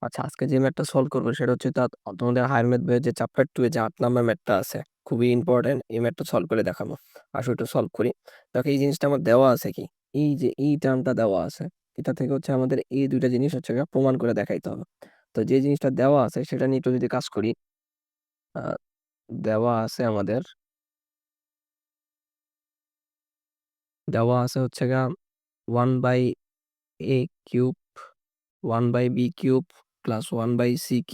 আচ্ছা, আজকে যে ম্যাথটা সলভ করবো সেটা হচ্ছে তোমাদের হায়ার ম্যাথ বইয়ের যে চ্যাপ্টার 2 এর যে 8 নাম্বার ম্যাথটা আছে, খুবই ইম্পর্টেন্ট। এই ম্যাথটা সলভ করে দেখাবো। আসো একটু সলভ করি। দেখো এই জিনিসটা আমার দেওয়া আছে কি, এই যে এই টার্মটা দেওয়া আছে, এটা থেকে হচ্ছে আমাদের এই দুইটা জিনিস হচ্ছে গিয়ে প্রমাণ করে দেখাইতে হবে। তো যে জিনিসটা দেওয়া আছে সেটা নিয়ে একটু যদি কাজ করি, আহ, দেওয়া আছে হচ্ছে গা 1/a³ 1/b³ plus 1/c³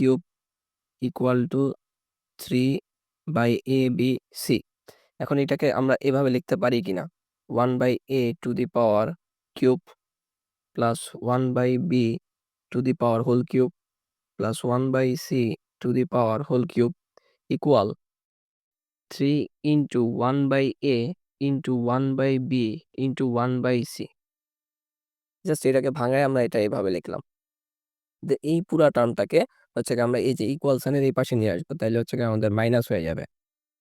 equal to 3/abc। এখন এটাকে আমরা এভাবে লিখতে পারি কিনা, 1/a³ plus 1/b³ plus 1/c³ equal 3 × 1/a × 1/b × 1/c। Just এটাকে ভাঙায় আমরা এটা এভাবে লিখলাম। এই পুরা টার্মটাকে হচ্ছে আমরা এই যে ইকুয়াল সাইনের এই পাশে নিয়ে আসবো, তাইলে হচ্ছে আমাদের মাইনাস হয়ে যাবে।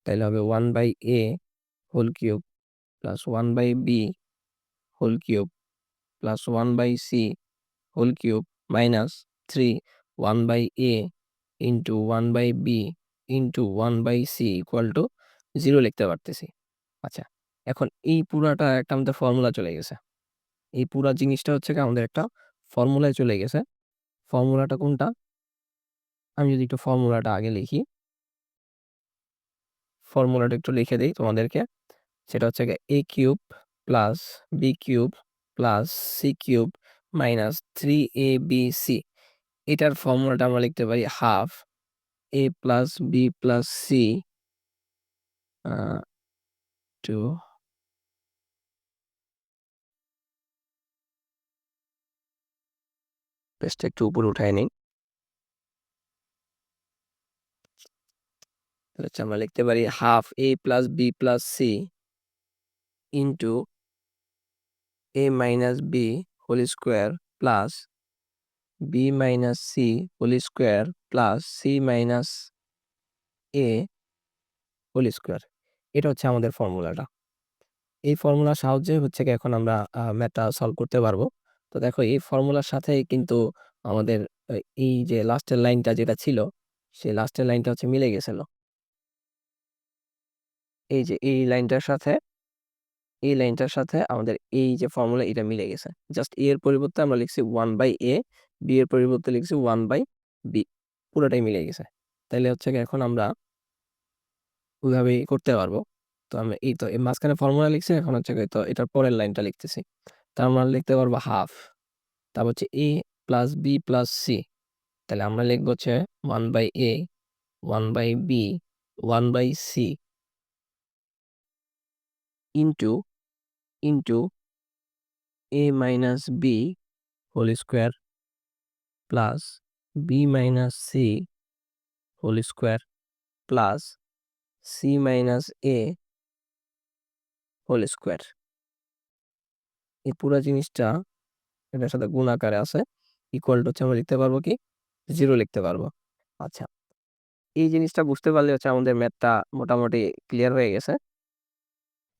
তাইলে হবে 1/a³ plus 1/b³ plus 1/c³ minus 3 1/a × 1/b × 1/c equal to 0 লিখতে পারতেছি। আচ্ছা, এখন এই পুরাটা একটা আমাদের ফর্মুলা চলে গেছে। এই পুরা জিনিসটা হচ্ছে আমাদের একটা ফর্মুলায় চলে গেছে। ফর্মুলাটা কোনটা, আমি যদি একটু ফর্মুলাটা আগে লিখি, ফর্মুলাটা একটু লিখে দিই তোমাদেরকে। সেটা হচ্ছে a³ plus b³ plus c³ minus 3abc। এটার ফর্মুলাটা আমরা লিখতে পারি half a plus B plus C টু পেজটা একটু উপরে উঠায় নিই। তাহলে হচ্ছে আমরা লিখতে পারি half a plus B plus C into a minus B whole square plus B minus C whole square plus C minus A whole square. এটা হচ্ছে আমাদের ফর্মুলাটা। এই ফর্মুলার সাহায্যে হচ্ছে কি এখন আমরা ম্যাথটা সলভ করতে পারবো। তো দেখো এই ফর্মুলার সাথে কিন্তু আমাদের এই যে লাস্টের লাইনটা যেটা ছিল, সেই লাস্টের লাইনটা হচ্ছে মিলে গেছিল। এই যে এই লাইনটার সাথে আমাদের এই যে ফর্মুলা এটা মিলে গেছে। জাস্ট এ এর পরিবর্তে আমরা লিখছি 1/a, বি এর পরিবর্তে লিখছি 1/b, পুরোটাই মিলে গেছে। তাইলে হচ্ছে কি এখন আমরা ওইভাবেই করতে পারবো। তো আমরা এই তো এই মাঝখানে ফর্মুলা লিখছি, এখন হচ্ছে কি তো এটার পরের লাইনটা লিখতেছি। তার আমরা লিখতে পারবো হাফ, তারপর হচ্ছে a plus B plus C. তাহলে আমরা লিখবো হচ্ছে 1/a 1/b 1/c into into a minus B whole square plus B minus C whole square plus C minus A whole square. এই পুরো জিনিসটা এটার সাথে গুণ আকারে আছে, ইকুয়াল টু হচ্ছে আমরা লিখতে পারবো কি 0 লিখতে পারবো। আচ্ছা, এই জিনিসটা বুঝতে পারলে হচ্ছে আমাদের ম্যাথটা মোটামুটি ক্লিয়ার হয়ে গেছে।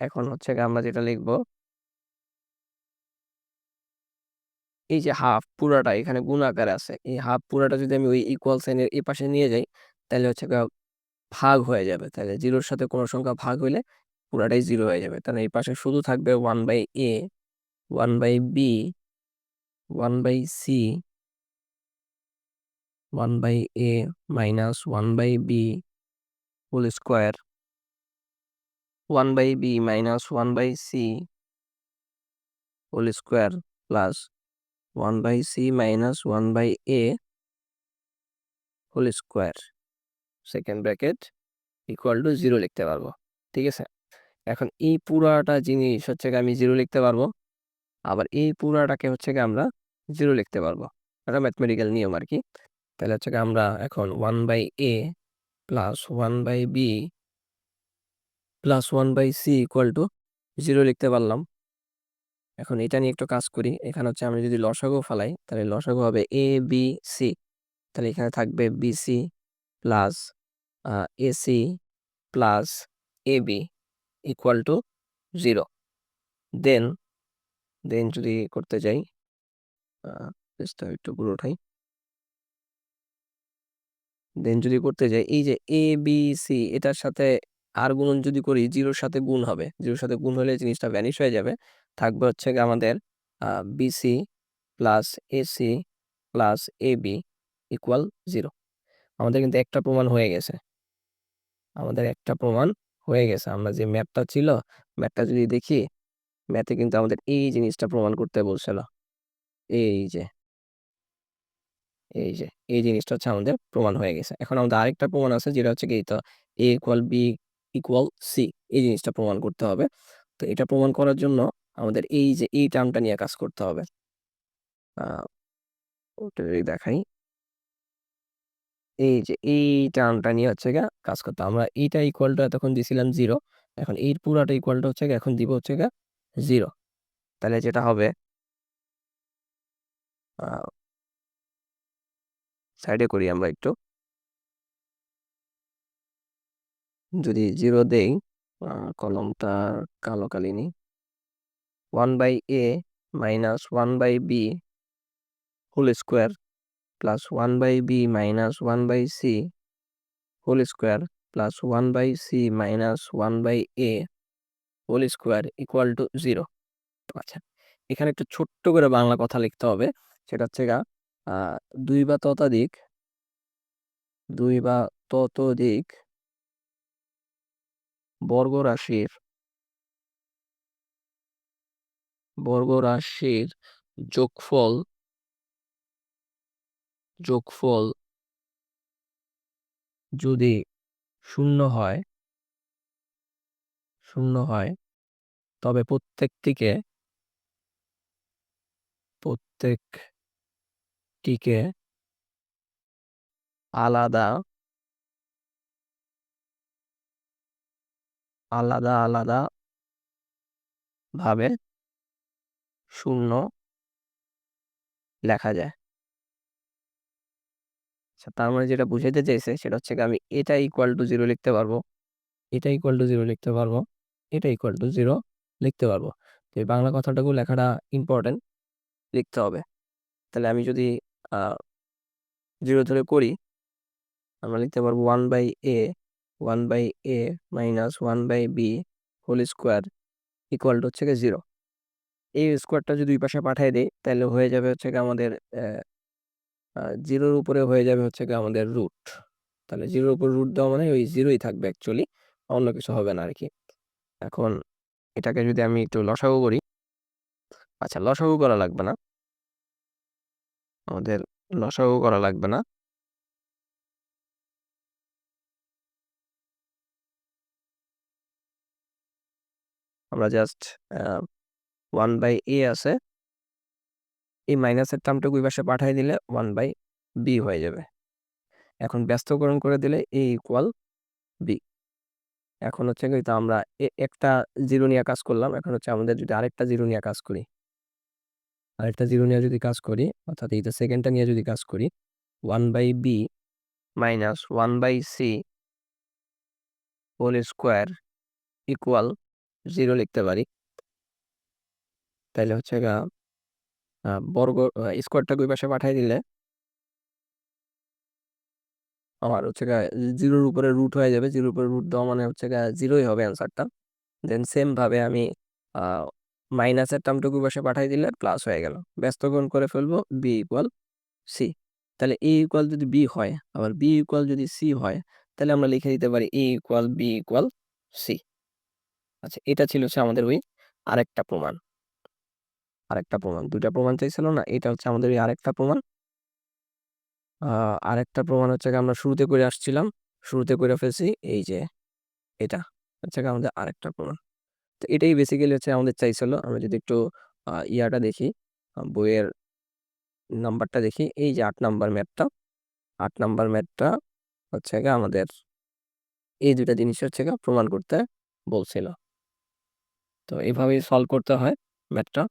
এখন হচ্ছে আমরা যেটা লিখবো, এই যে হাফ পুরাটা এখানে গুণ আকারে আছে, এই হাফ পুরাটা যদি আমি ওই ইকুয়াল সাইনের এই পাশে নিয়ে যাই, তাহলে হচ্ছে ভাগ হয়ে যাবে। তাহলে 0-র সাথে কোনো সংখ্যা ভাগ হইলে পুরাটাই 0 হয়ে যাবে। তাহলে এই পাশে শুধু থাকবে 1/a 1/b 1/c 1/a minus 1/b whole square 1/b minus 1/c whole square plus 1/c minus 1/a whole square second bracket equal to 0 লিখতে পারবো। ঠিক আছে, এখন এই পুরাটা জিনিস হচ্ছে আমি 0 লিখতে পারবো, আবার এই পুরাটাকে হচ্ছে আমরা 0 লিখতে পারবো। এটা ম্যাথমেটিক্যাল নিয়ম আর কি। তাহলে হচ্ছে আমরা এখন 1/a plus 1/b plus 1/c equal to 0 লিখতে পারলাম। এখন এটা নিয়ে একটু কাজ করি। এখানে হচ্ছে আমি যদি লসাগু ফালাই, তাহলে লসাগু হবে a b c। তাহলে এখানে থাকবে bc plus ac plus ab equal to 0। দেন দেন যদি করতে যাই, পেজটা একটু পুরো উঠাই। দেন যদি করতে যাই এই যে এ বি সি এটার সাথে আর গুণন যদি করি জিরোর সাথে গুণ হবে, জিরোর সাথে গুণ হলে জিনিসটা ভ্যানিশ হয়ে যাবে। থাকবে হচ্ছে গিয়ে আমাদের BC plus AC plus AB equal 0। আমাদের কিন্তু একটা প্রমাণ হয়ে গেছে, আমাদের একটা প্রমাণ হয়ে গেছে। আমরা যে ম্যাপটা ছিল, ম্যাপটা যদি দেখি, ম্যাথে কিন্তু আমাদের এই জিনিসটা প্রমাণ করতে বলছিল। এই যে এই যে এই জিনিসটা হচ্ছে আমাদের প্রমাণ হয়ে গেছে। এখন আমাদের আরেকটা প্রমাণ আছে, যেটা হচ্ছে কি, তো এ ইকুয়াল বি ইকুয়াল সি, এই জিনিসটা প্রমাণ করতে হবে। তো এটা প্রমাণ করার জন্য আমাদের এই যে এই টার্মটা নিয়ে কাজ করতে হবে। ওটা যদি দেখাই, এই যে এই টার্মটা নিয়ে হচ্ছে গা কাজ করতে হবে। আমরা এইটা ইকুয়াল টু এতক্ষণ দিছিলাম 0, এখন এই পুরাটা ইকুয়াল টু হচ্ছে গা এখন দিব হচ্ছে গা 0। তাহলে যেটা হবে, সাইডে করি আমরা একটু, যদি 0 দেই, কলমটা কালো কালি নিই, 1/a minus 1/b whole square plus 1/b minus 1/c whole square plus 1/c minus 1/a whole square equal to 0। আচ্ছা, এখানে একটু ছোট্ট করে বাংলা কথা লিখতে হবে, সেটা হচ্ছে গা দুই বা ততোধিক, দুই বা ততোধিক বর্গরাশির বর্গরাশির যোগফল যোগফল যদি শূন্য হয়, শূন্য হয়, তবে প্রত্যেকটিকে আলাদা আলাদা আলাদা ভাবে শূন্য লেখা যায়। আচ্ছা, তার মানে যেটা বুঝাইতে চাইছে সেটা হচ্ছে আমি এটা ইকুয়াল টু 0 লিখতে পারবো, এটা ইকুয়াল টু 0 লিখতে পারবো, এটা ইকুয়াল টু 0 লিখতে পারবো। তো এই বাংলা কথাটাকে লেখাটা ইম্পর্টেন্ট, লিখতে হবে। তাহলে আমি যদি 0 ধরে করি, আমরা লিখতে পারবো 1/a 1/a minus 1/b whole square equal to হচ্ছে 0। এই স্কোয়ারটা যদি দুই পাশে পাঠিয়ে দেই, তাহলে হয়ে যাবে হচ্ছে আমাদের 0-র উপরে হয়ে যাবে হচ্ছে আমাদের রুট। তাহলে 0-র উপর রুট দেওয়া মানে ওই 0ই থাকবে অ্যাকচুয়ালি, অন্য কিছু হবে না আর কি। এখন এটাকে যদি আমি একটু লসাগু করি, আচ্ছা লসাগু করা লাগবে না, আমাদের লসাগু করা লাগবে না, আমরা জাস্ট 1/a আছে, এই মাইনাসের টার্মটুকু ওই পাশে পাঠিয়ে দিলে 1/b হয়ে যাবে। এখন ব্যস্তকরণ করে দিলে a ইকুয়াল b। এখন হচ্ছে কি, তো আমরা একটা 0 নিয়ে কাজ করলাম, এখন হচ্ছে আমাদের যদি আরেকটা 0 নিয়ে কাজ করি, আরেকটা 0 নিয়ে যদি কাজ করি, অর্থাৎ এইটা সেকেন্ডটা নিয়ে যদি কাজ করি, 1/b minus 1/c whole square equal 0 লিখতে পারি। তাইলে হচ্ছে বর্গ স্কোয়ারটাকে ওই পাশে পাঠিয়ে দিলে আমার হচ্ছে 0-র উপরে রুট হয়ে যাবে, 0-র উপরে রুট দেওয়া মানে হচ্ছে 0ই হবে অ্যান্সারটা। দেন সেম ভাবে আমি মাইনাসের টার্মটুকু পাশে পাঠিয়ে দিলে প্লাস হয়ে গেল, ব্যস্তকরণ করে ফেলবো বি ইকুয়াল সি। তাহলে এ ইকুয়াল যদি বি হয়, আবার বি ইকুয়াল যদি সি হয়, তাহলে আমরা লিখে দিতে পারি এ ইকুয়াল বি ইকুয়াল সি। আচ্ছা, এটা ছিল হচ্ছে আমাদের ওই আরেকটা প্রমাণ। আরেকটা প্রমাণ, দুইটা প্রমাণ চাইছিল না, এটা হচ্ছে আমাদের ওই আরেকটা প্রমাণ। আরেকটা প্রমাণ হচ্ছে আমরা শুরুতে করে আসছিলাম, শুরুতে করে ফেলছি, এই যে এটা হচ্ছে আমাদের আরেকটা প্রমাণ। তো এটাই বেসিক্যালি হচ্ছে আমাদের চাইছিল। আমরা যদি একটু ইয়াটা দেখি, বইয়ের নাম্বারটা দেখি, এই যে 8 নাম্বার ম্যাথটা, 8 নাম্বার ম্যাথটা হচ্ছে আমাদের এই দুটা জিনিস হচ্ছে প্রমাণ করতে বলছিল। তো এইভাবেই সলভ করতে হয় ম্যাথটা।